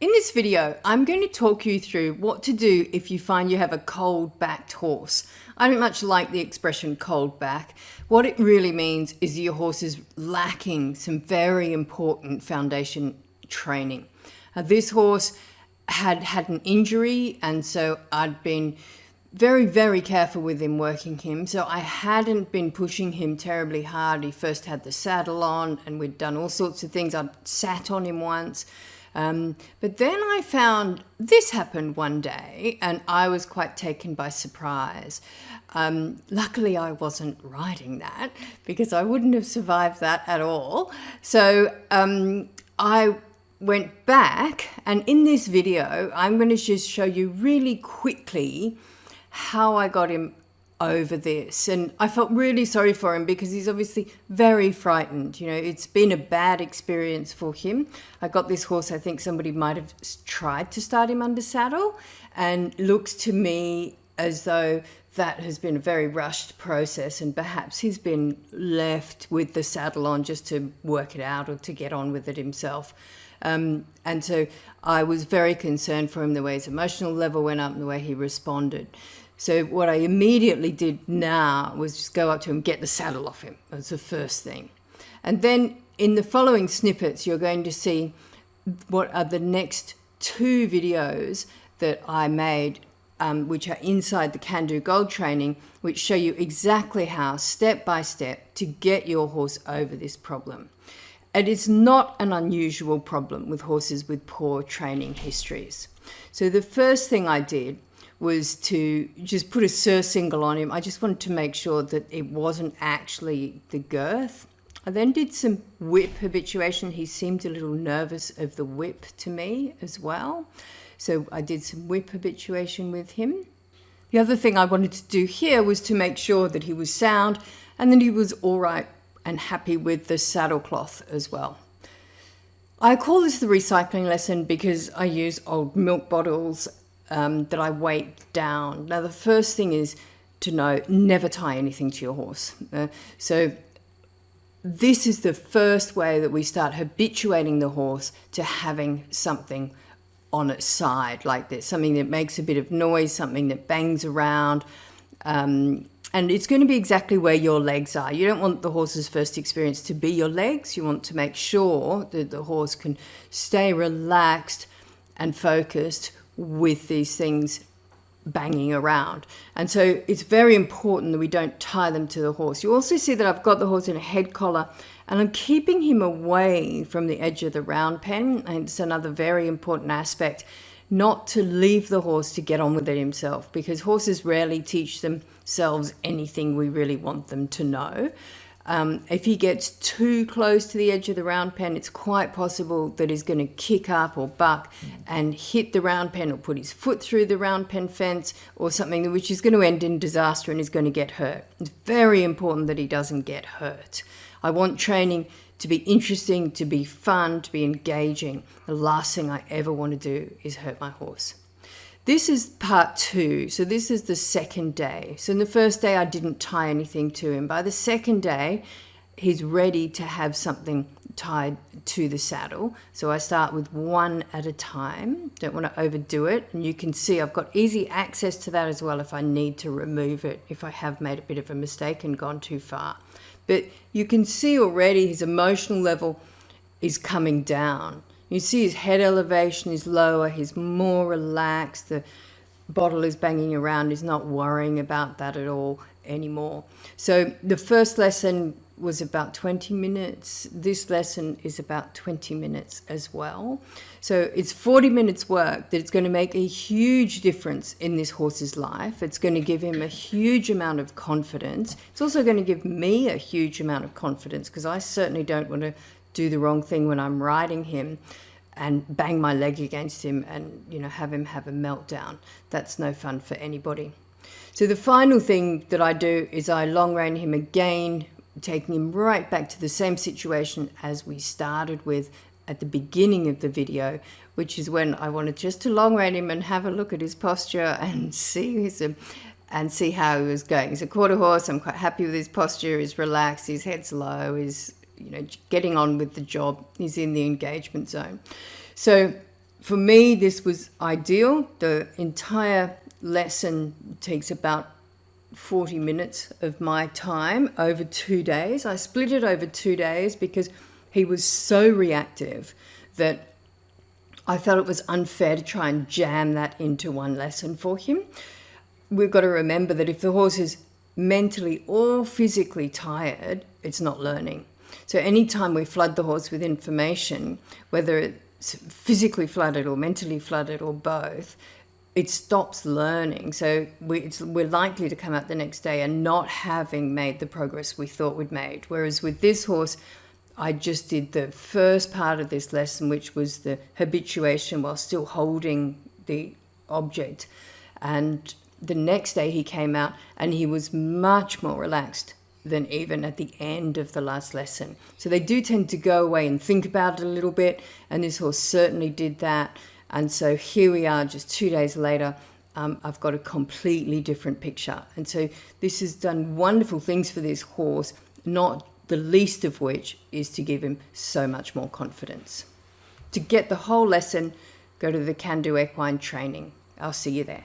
In this video, I'm going to talk you through what to do if you find you have a cold-backed horse. I don't much like the expression cold back. What it really means is your horse is lacking some very important foundation training. This horse had an injury, and so I'd been very careful with him, working him. So I hadn't been pushing him terribly hard. He first had the saddle on and we'd done all sorts of things. I'd sat on him once. But then I found this happened one day and I was quite taken by surprise. Luckily I wasn't riding that because I wouldn't have survived that at all. So I went back, and in this video I'm going to just show you really quickly how I got him over this. And I felt really sorry for him because he's obviously very frightened. You know, it's been a bad experience for him. I got this horse, I think somebody might have tried to start him under saddle, and looks to me as though that has been a very rushed process, and perhaps he's been left with the saddle on just to work it out or to get on with it himself. And so I was very concerned for him, the way his emotional level went up and the way he responded. So what I immediately did now was just go up to him, get the saddle off him. That's the first thing. And then in the following snippets, you're going to see what are the next two videos that I made, which are inside the Can Do Gold training, which show you exactly how, step by step, to get your horse over this problem. It is not an unusual problem with horses with poor training histories. So the first thing I did was to just put a surcingle on him. I just wanted to make sure that it wasn't actually the girth. I then did some whip habituation. He seemed a little nervous of the whip to me as well. So I did some whip habituation with him. The other thing I wanted to do here was to make sure that he was sound and that he was all right and happy with the saddle cloth as well. I call this the recycling lesson because I use old milk bottles that I weight down. Now, the first thing is to know, never tie anything to your horse. So this is the first way that we start habituating the horse to having something on its side like this, something that makes a bit of noise, something that bangs around. And it's going to be exactly where your legs are. You don't want the horse's first experience to be your legs. You want to make sure that the horse can stay relaxed and focused with these things banging around. And so it's very important that we don't tie them to the horse. You also see that I've got the horse in a head collar and I'm keeping him away from the edge of the round pen. And it's another very important aspect, not to leave the horse to get on with it himself, because horses rarely teach themselves anything we really want them to know. If he gets too close to the edge of the round pen, it's quite possible that he's going to kick up or buck and hit the round pen or put his foot through the round pen fence or something, which is going to end in disaster and is going to get hurt. It's very important that he doesn't get hurt. I want training to be interesting, to be fun, to be engaging. The last thing I ever want to do is hurt my horse. This is part 2, so this is the second day. So in the first day I didn't tie anything to him. By the second day, he's ready to have something tied to the saddle. So I start with one at a time. Don't want to overdo it. And you can see I've got easy access to that as well if I need to remove it, if I have made a bit of a mistake and gone too far. But you can see already his emotional level is coming down. You see his head elevation is lower, he's more relaxed, the bottle is banging around, he's not worrying about that at all anymore. So the first lesson was about 20 minutes. This lesson is about 20 minutes as well. So it's 40 minutes work that it's going to make a huge difference in this horse's life. It's going to give him a huge amount of confidence. It's also going to give me a huge amount of confidence because I certainly don't want to do the wrong thing when I'm riding him and bang my leg against him and, you know, have him have a meltdown. That's no fun for anybody. So the final thing that I do is I long rein him again, taking him right back to the same situation as we started with at the beginning of the video, which is when I wanted just to long rein him and have a look at his posture and see how he was going. He's a quarter horse. I'm quite happy with his posture. He's relaxed. His head's low. He's getting on with the job. He's in the engagement zone. So For me, this was ideal. The entire lesson takes about 40 minutes of my time over 2 days. I split it over 2 days because he was so reactive that I felt it was unfair to try and jam that into one lesson for him. We've got to remember that if the horse is mentally or physically tired, it's not learning. So anytime we flood the horse with information, whether it's physically flooded or mentally flooded or both, it stops learning. So we're likely to come out the next day and not having made the progress we thought we'd made. Whereas with this horse, I just did the first part of this lesson, which was the habituation while still holding the object. And the next day he came out and he was much more relaxed than even at the end of the last lesson. So they do tend to go away and think about it a little bit, and this horse certainly did that. And so here we are just 2 days later. I've got a completely different picture. And so this has done wonderful things for this horse, not the least of which is to give him so much more confidence. To get the whole lesson, go to the Can Do Equine training. I'll see you there.